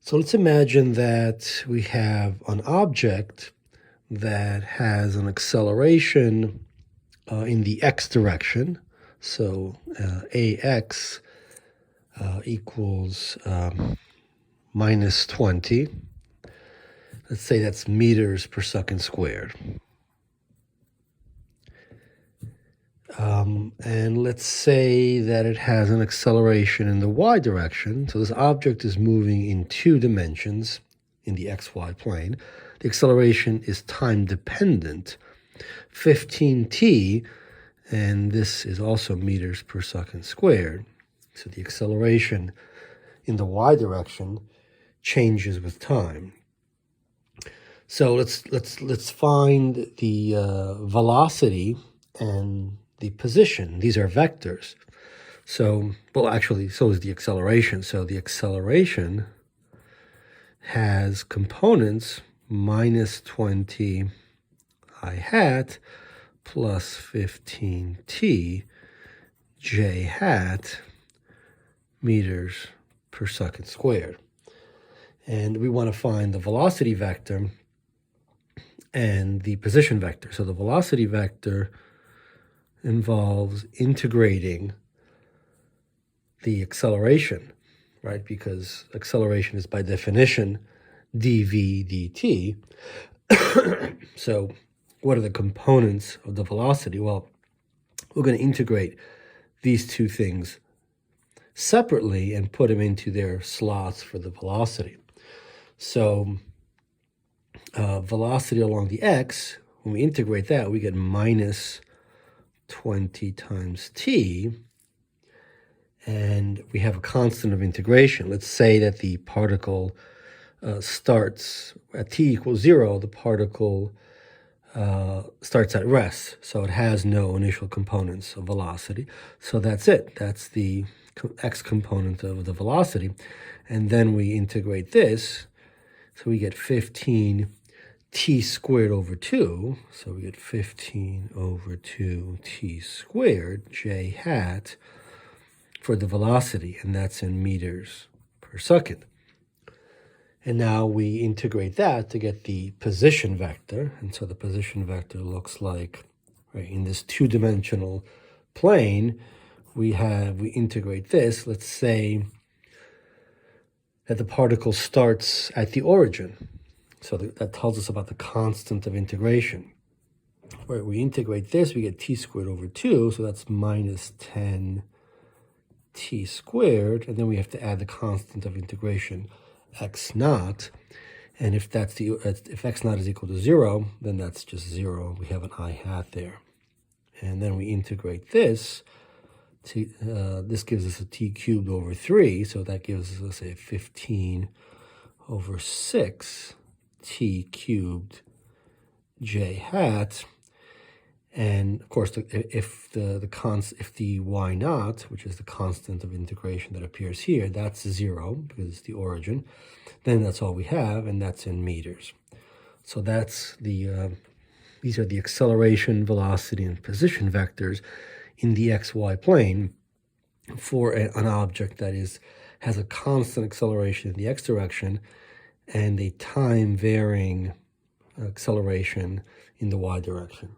So let's imagine that we have an object that has an acceleration in the x direction. So ax equals minus 20. Let's say that's meters per second squared. And let's say that it has an acceleration in the y direction. So this object is moving in 2 dimensions in the xy plane. The acceleration is time dependent, 15t, and this is also meters per second squared. So the acceleration in the y direction changes with time. So let's find the velocity and the position. These are vectors. So, well, actually, so is the acceleration. So the acceleration has components minus 20 I hat plus 15t j hat meters per second squared. And we want to find the velocity vector and the position vector. So the velocity vector involves integrating the acceleration, right? Because acceleration is by definition dv dt. So what are the components of the velocity? Well, we're going to integrate these two things separately and put them into their slots for the velocity. So velocity along the x, when we integrate that, we get minus 20 times t, and we have a constant of integration. Let's say that the particle starts at t equals 0, the particle starts at rest, so it has no initial components of velocity. So that's it. That's the x component of the velocity. And then we integrate this, so we get 15 t squared over 2, so we get 15 over 2 t squared j hat for the velocity, and that's in meters per second. And now we integrate that to get the position vector, and so the position vector looks like, right, in this 2-dimensional plane, we integrate this. Let's say that the particle starts at the origin. So that tells us about the constant of integration. Where we integrate this, we get t squared over 2, so that's minus 10 t squared, and then we have to add the constant of integration, x naught. And if x naught is equal to 0, then that's just 0. We have an I hat there. And then we integrate this. This gives us a t cubed over 3, so that gives us, let's say, 15 over 6 t cubed j hat. And of course, if the y naught, which is the constant of integration that appears here, that's 0 because it's the origin, then that's all we have, and that's in meters. So that's these are the acceleration, velocity, and position vectors in the xy plane for an object that has a constant acceleration in the x direction and a time varying acceleration in the y direction.